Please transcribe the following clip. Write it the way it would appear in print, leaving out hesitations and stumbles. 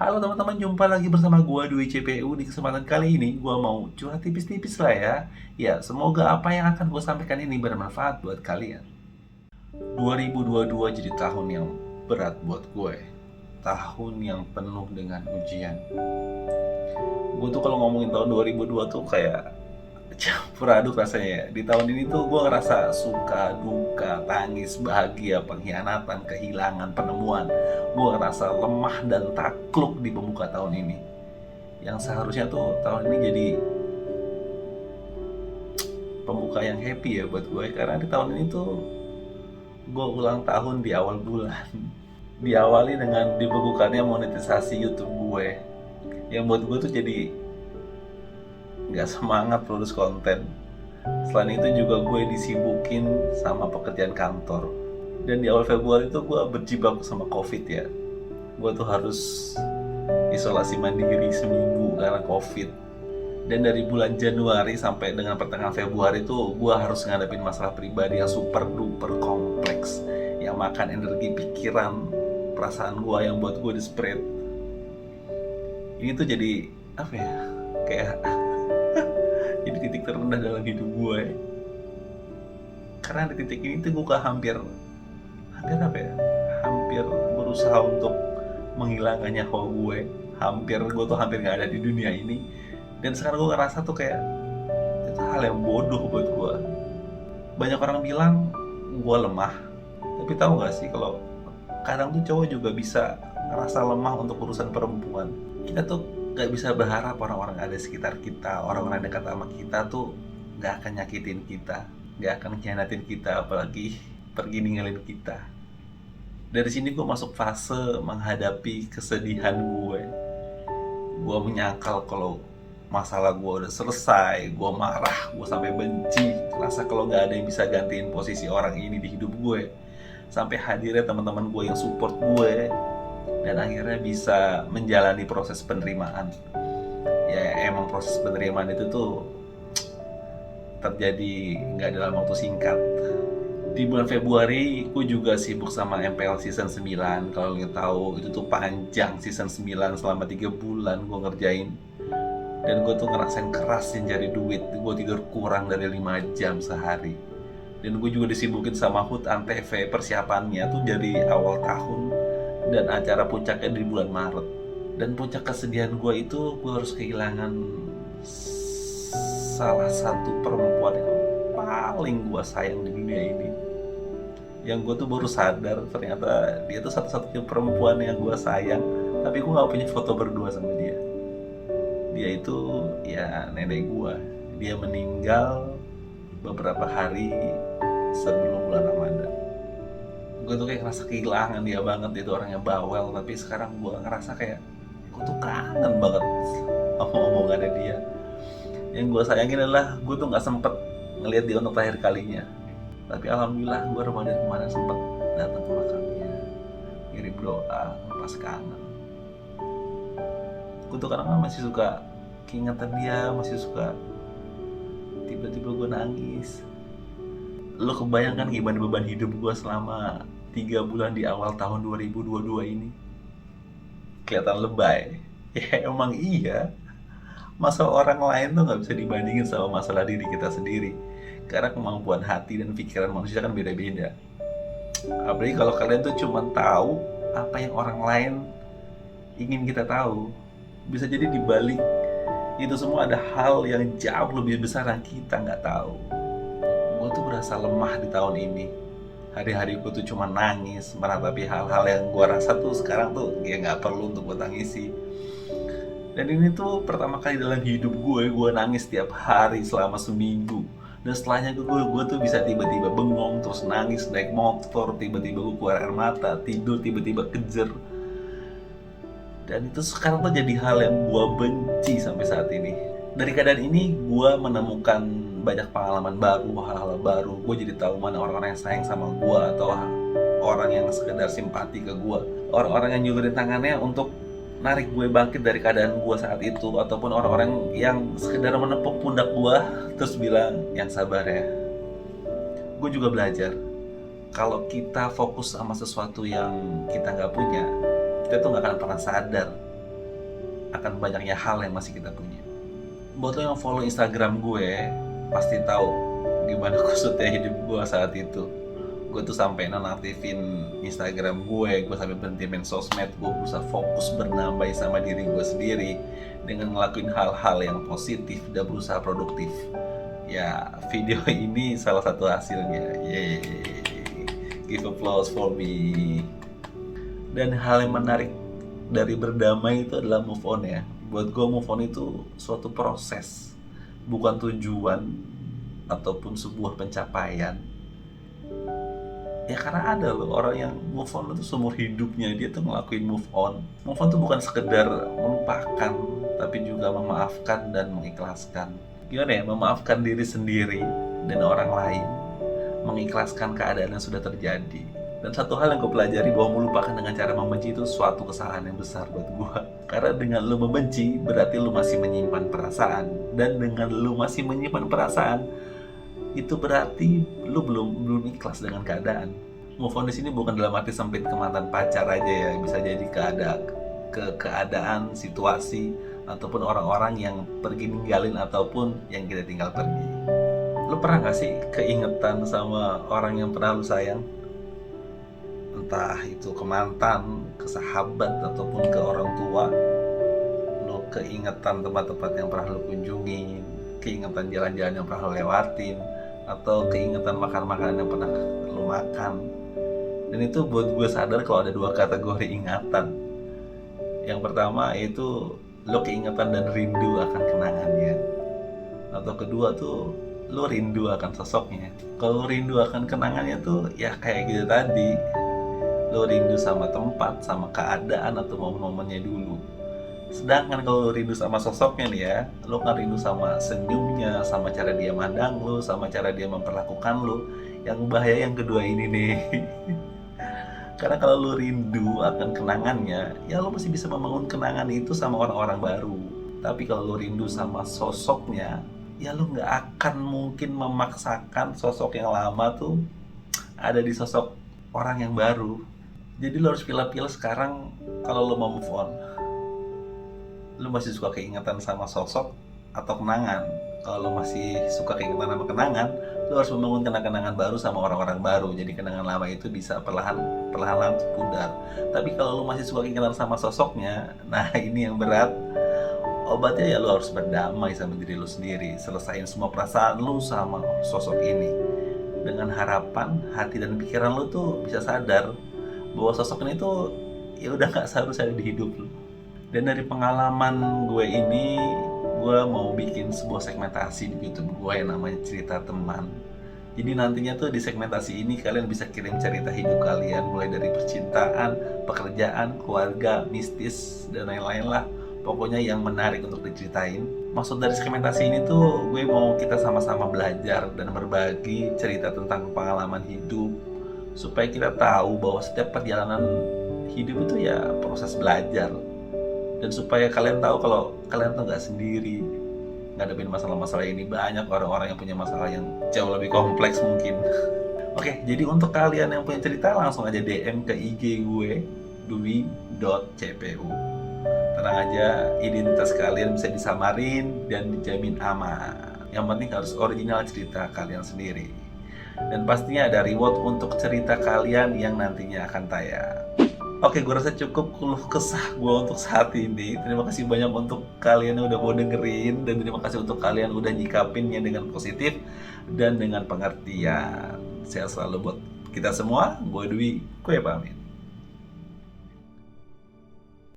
Halo teman-teman, jumpa lagi bersama gua Dwi CPU. Di kesempatan kali ini gua mau curhat tipis-tipis lah ya. Ya, semoga apa yang akan gua sampaikan ini bermanfaat buat kalian. 2022 jadi tahun yang berat buat gue. Tahun yang penuh dengan ujian. Gue tuh kalau ngomongin tahun 2002 tuh kayak campur aduk rasanya ya. Di tahun ini tuh gue ngerasa suka, duka, tangis, bahagia, pengkhianatan, kehilangan, penemuan. Gue ngerasa lemah dan takluk di pembuka tahun ini. Yang seharusnya tuh tahun ini jadi pembuka yang happy ya buat gue. Karena di tahun ini tuh gue ulang tahun di awal bulan. Diawali dengan dibekukannya monetisasi YouTube gue. Yang buat gue tuh jadi nggak semangat produksi konten. Selain itu juga gue disibukin sama pekerjaan kantor. Dan di awal Februari itu gue berjibaku sama COVID ya. Gue tuh harus isolasi mandiri seminggu karena COVID. Dan dari bulan Januari sampai dengan pertengahan Februari itu gue harus ngadepin masalah pribadi yang super duper kompleks, yang makan energi, pikiran, perasaan gue, yang buat gue desperate. Ini tuh jadi apa ya, kayak jadi titik terendah dalam hidup gue. Karena di titik ini tuh gue hampir apa ya, hampir berusaha untuk menghilangkan nyawa gue. Gue tuh hampir nggak ada di dunia ini. Dan sekarang gue ngerasa tuh kayak itu hal yang bodoh buat gue. Banyak orang bilang gue lemah, tapi tahu nggak sih kalau kadang tuh cowok juga bisa ngerasa lemah untuk urusan perempuan. Kita tuh nggak bisa berharap orang-orang ada di sekitar kita, orang-orang dekat sama kita tuh nggak akan nyakitin kita, nggak akan khianatin kita, apalagi pergi ninggalin kita. Dari sini gue masuk fase menghadapi kesedihan gue. Gue menyangkal kalau masalah gue udah selesai, gue marah, gue sampai benci, rasa kalau nggak ada yang bisa gantiin posisi orang ini di hidup gue. Sampai hadirnya teman-teman gue yang support gue, dan akhirnya bisa menjalani proses penerimaan. Ya emang proses penerimaan itu tuh terjadi nggak dalam waktu singkat. Di bulan Februari gue juga sibuk sama MPL season 9. Kalau lo tahu itu tuh panjang, season 9 selama 3 bulan gue ngerjain. Dan gue tuh ngerasain keras cari duit. Gue tidur kurang dari 5 jam sehari. Dan gue juga disibukin sama HUT Antv, persiapannya tuh dari awal tahun, dan acara puncaknya di bulan Maret. Dan puncak kesedihan gue itu gue harus kehilangan salah satu perempuan yang paling gue sayang di dunia ini. Yang gue tuh baru sadar ternyata dia tuh satu-satunya perempuan yang gue sayang, tapi gue gak punya foto berdua sama dia. Dia itu ya nenek gue. Dia meninggal beberapa hari sebelum bulan Ramadan. Gue tuh kayak ngerasa kehilangan dia banget. Dia tuh orangnya bawel, tapi sekarang gue ngerasa kayak gue tuh kangen banget sama omongannya dia. Yang gue sayangin adalah gue tuh gak sempet ngelihat dia untuk terakhir kalinya. Tapi alhamdulillah gue Ramadan kemarin sempet datang ke makamnya, ngirim doa, pas kangen. Gue tuh kadang masih suka keingetan dia, masih suka tiba-tiba gue nangis. Lo kebayangkan gimana beban hidup gue selama 3 bulan di awal tahun 2022 ini? Kelihatan lebay. Ya emang iya. Masalah orang lain tuh gak bisa dibandingin sama masalah diri kita sendiri. Karena kemampuan hati dan pikiran manusia kan beda-beda. Apalagi kalau kalian tuh cuma tahu apa yang orang lain ingin kita tahu. Bisa jadi dibalik itu semua ada hal yang jauh lebih besar yang kita nggak tahu. Gue tuh berasa lemah di tahun ini. Hari-hari gue tuh cuma nangis, meratapi hal-hal yang gue rasa tuh sekarang tuh ya nggak perlu untuk gue tangisi. Dan ini tuh pertama kali dalam hidup gue nangis tiap hari selama seminggu. Dan setelahnya gue tuh bisa tiba-tiba bengong, terus nangis, naik motor, tiba-tiba gue keluar air mata, tidur tiba-tiba kejer. Dan itu sekarang tuh jadi hal yang gue benci sampai saat ini. Dari keadaan ini gue menemukan banyak pengalaman baru, hal-hal baru. Gue jadi tahu mana orang-orang yang sayang sama gue, atau orang yang sekedar simpati ke gue, orang-orang yang nyuruhin tangannya untuk narik gue bangkit dari keadaan gue saat itu, ataupun orang-orang yang sekedar menepuk pundak gue terus bilang yang sabar ya. Gue juga belajar kalau kita fokus sama sesuatu yang kita nggak punya, kita tuh nggak akan pernah sadar akan banyaknya hal yang masih kita punya. Buat lo yang follow Instagram gue, pasti tahu gimana kusutnya hidup gue saat itu. Gue tuh sampai nonaktifin Instagram gue sampai berhenti main sosmed. Gue berusaha fokus bernambah sama diri gue sendiri dengan ngelakuin hal-hal yang positif dan berusaha produktif. Ya, video ini salah satu hasilnya. Yeay, give applause for me. Dan hal yang menarik dari berdamai itu adalah move on ya. Buat gue move on itu suatu proses, bukan tujuan ataupun sebuah pencapaian. Ya karena ada loh orang yang move on itu seumur hidupnya dia tuh ngelakuin move on. Move on tuh bukan sekedar melupakan, tapi juga memaafkan dan mengikhlaskan. Gimana ya, memaafkan diri sendiri dan orang lain, mengikhlaskan keadaan yang sudah terjadi. Dan satu hal yang gue pelajari, bahwa melupakan dengan cara membenci itu suatu kesalahan yang besar buat gue. Karena dengan lu membenci, berarti lu masih menyimpan perasaan. Dan dengan lu masih menyimpan perasaan, itu berarti lu belum ikhlas dengan keadaan. Move on di sini bukan dalam arti sempit ke mantan pacar aja ya, bisa jadi keadaan, situasi, ataupun orang-orang yang pergi ninggalin ataupun yang kita tinggal pergi. Lu pernah gak sih keingetan sama orang yang pernah lu sayang? Entah itu ke mantan, ke sahabat, ataupun ke orang tua. Lu keingetan tempat-tempat yang pernah lu kunjungin, keingetan jalan-jalan yang pernah lu lewatin, atau keingetan makan-makanan yang pernah lu makan. Dan itu buat gue sadar kalau ada dua kategori ingatan. Yang pertama itu lu keingetan dan rindu akan kenangannya. Atau kedua tuh lu rindu akan sosoknya. Kalau rindu akan kenangannya tuh ya kayak gitu tadi, lo rindu sama tempat, sama keadaan atau momen-momennya dulu. Sedangkan kalau lo rindu sama sosoknya nih ya, lo kan rindu sama senyumnya, sama cara dia mandang lo, sama cara dia memperlakukan lo. Yang bahaya yang kedua ini nih. Karena kalau lo rindu akan kenangannya, ya lo masih bisa membangun kenangan itu sama orang-orang baru. Tapi kalau lo rindu sama sosoknya, ya lo nggak akan mungkin memaksakan sosok yang lama tuh ada di sosok orang yang baru. Jadi lo harus pilih-pilih sekarang kalau lo mau move on. Lo masih suka keingetan sama sosok atau kenangan? Kalau lo masih suka keingetan sama kenangan, lo harus membangun kenangan baru sama orang-orang baru. Jadi kenangan lama itu bisa perlahan-lahan pudar. Tapi kalau lo masih suka keingetan sama sosoknya, nah ini yang berat. Obatnya ya lo harus berdamai sama diri lo sendiri. Selesain semua perasaan lo sama sosok ini. Dengan harapan hati dan pikiran lo tuh bisa sadar bahwa sosok ini tuh ya udah gak seharusnya ada di hidup lo. Dan dari pengalaman gue ini, gue mau bikin sebuah segmentasi di YouTube gue yang namanya Cerita Teman. Jadi nantinya tuh di segmentasi ini kalian bisa kirim cerita hidup kalian, mulai dari percintaan, pekerjaan, keluarga, mistis, dan lain-lain lah. Pokoknya yang menarik untuk diceritain. Maksud dari segmentasi ini tuh gue mau kita sama-sama belajar dan berbagi cerita tentang pengalaman hidup, supaya kita tahu bahwa setiap perjalanan hidup itu ya proses belajar. Dan supaya kalian tahu kalau kalian tuh gak sendiri ngadepin masalah-masalah ini. Banyak orang-orang yang punya masalah yang jauh lebih kompleks mungkin. Oke, jadi untuk kalian yang punya cerita langsung aja DM ke IG gue, dwi.cpu. Tenang aja, identitas kalian bisa disamarin dan dijamin aman. Yang penting harus original cerita kalian sendiri. Dan pastinya ada reward untuk cerita kalian yang nantinya akan tayang. Oke, gue rasa cukup keluh kesah gue untuk saat ini. Terima kasih banyak untuk kalian yang udah mau dengerin. Dan terima kasih untuk kalian udah nyikapinnya dengan positif dan dengan pengertian. Sehat selalu buat kita semua. Gue Dwi, gue pamit.